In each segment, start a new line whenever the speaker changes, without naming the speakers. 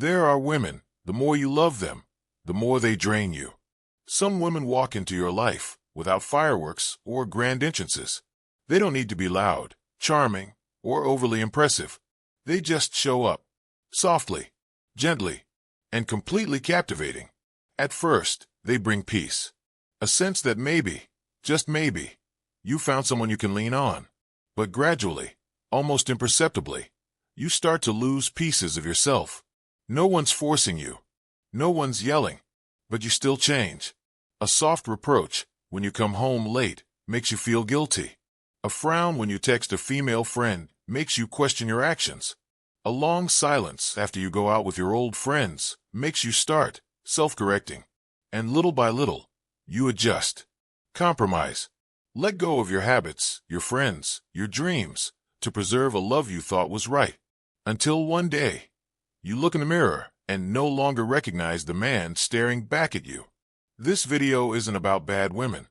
There are women, the more you love them, the more they drain you. Some women walk into your life without fireworks or grand entrances. They don't need to be loud, charming, or overly impressive. They just show up, softly, gently, and completely captivating. At first, they bring peace. A sense that maybe, just maybe, you found someone you can lean on. But gradually, almost imperceptibly, you start to lose pieces of yourself. No one's forcing you. No one's yelling. But you still change. A soft reproach when you come home late makes you feel guilty. A frown when you text a female friend makes you question your actions. A long silence after you go out with your old friends makes you start self-correcting. And little by little, you adjust. Compromise. Let go of your habits, your friends, your dreams, to preserve a love you thought was right. Until one day, you look in the mirror and no longer recognize the man staring back at you. This video isn't about bad women.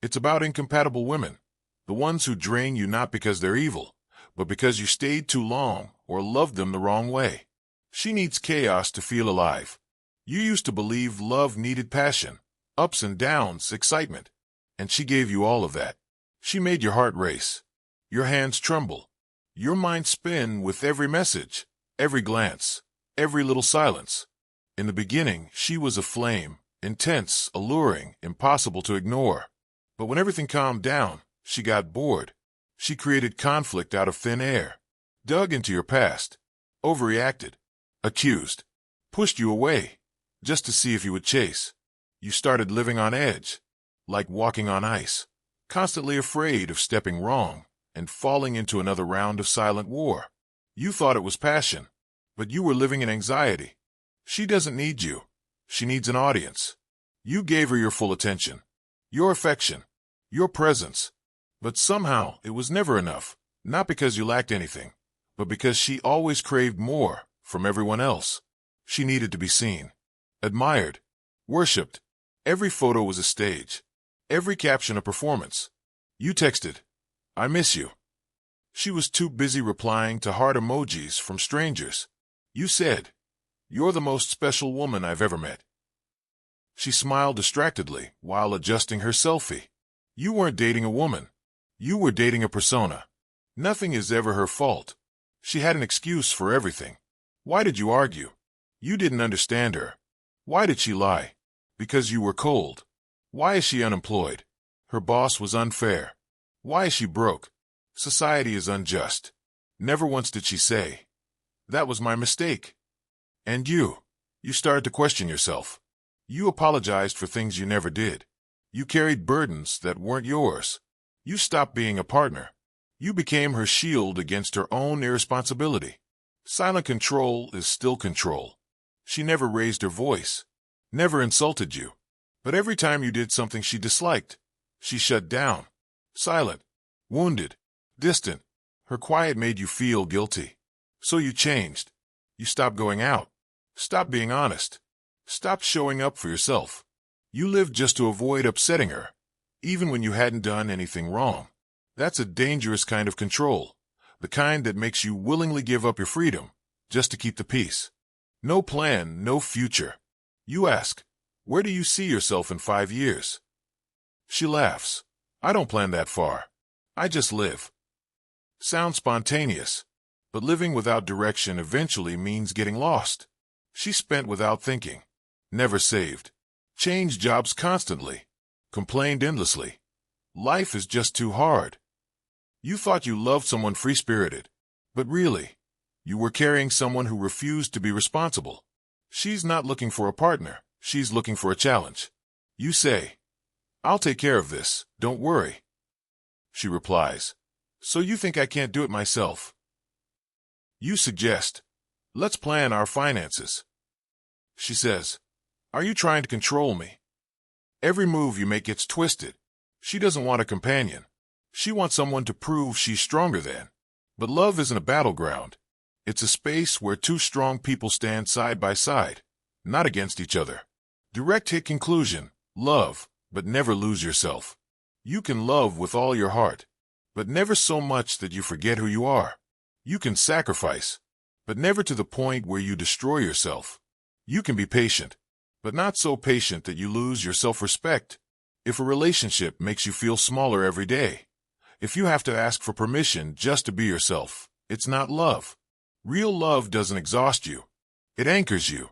It's about incompatible women. The ones who drain you not because they're evil, but because you stayed too long or loved them the wrong way. She needs chaos to feel alive. You used to believe love needed passion, ups and downs, excitement. And she gave you all of that. She made your heart race. Your hands tremble. Your mind spin with every message, every glance, every little silence. In the beginning, she was a flame, intense, alluring, impossible to ignore. But when everything calmed down, she got bored. She created conflict out of thin air, dug into your past, overreacted, accused, pushed you away, just to see if you would chase. You started living on edge, like walking on ice, constantly afraid of stepping wrong and falling into another round of silent war. You thought it was passion, but you were living in anxiety. She doesn't need you. She needs an audience. You gave her your full attention, your affection, your presence. But somehow it was never enough, not because you lacked anything, but because she always craved more from everyone else. She needed to be seen, admired, worshipped. Every photo was a stage, every caption a performance. You texted, "I miss you." She was too busy replying to heart emojis from strangers. You said, "You're the most special woman I've ever met." She smiled distractedly while adjusting her selfie. You weren't dating a woman. You were dating a persona. Nothing is ever her fault. She had an excuse for everything. Why did you argue? You didn't understand her. Why did she lie? Because you were cold. Why is she unemployed? Her boss was unfair. Why is she broke? Society is unjust. Never once did she say, "That was my mistake." And you started to question yourself. You apologized for things you never did. You carried burdens that weren't yours. You stopped being a partner. You became her shield against her own irresponsibility. Silent control is still control. She never raised her voice, never insulted you. But every time you did something she disliked, she shut down. Silent, wounded, distant. Her quiet made you feel guilty. So you changed. You stopped going out. Stopped being honest. Stopped showing up for yourself. You lived just to avoid upsetting her, even when you hadn't done anything wrong. That's a dangerous kind of control, the kind that makes you willingly give up your freedom just to keep the peace. No plan, no future. You ask, "Where do you see yourself in 5 years?" She laughs. "I don't plan that far. I just live." Sounds spontaneous, but living without direction eventually means getting lost. She spent without thinking, never saved, changed jobs constantly, complained endlessly. Life is just too hard. You thought you loved someone free-spirited, but really, you were carrying someone who refused to be responsible. She's not looking for a partner. She's looking for a challenge. You say, "I'll take care of this, don't worry." She replies, "So you think I can't do it myself?" You suggest, "Let's plan our finances." She says, "Are you trying to control me?" Every move you make gets twisted. She doesn't want a companion. She wants someone to prove she's stronger than. But love isn't a battleground. It's a space where two strong people stand side by side, not against each other. Direct hit conclusion, love, but never lose yourself. You can love with all your heart, but never so much that you forget who you are. You can sacrifice, but never to the point where you destroy yourself. You can be patient, but not so patient that you lose your self-respect. If a relationship makes you feel smaller every day, if you have to ask for permission just to be yourself, it's not love. Real love doesn't exhaust you. It anchors you.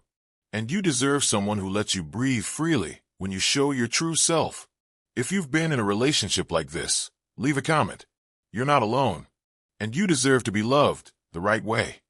And you deserve someone who lets you breathe freely when you show your true self. If you've been in a relationship like this, leave a comment. You're not alone. And you deserve to be loved the right way.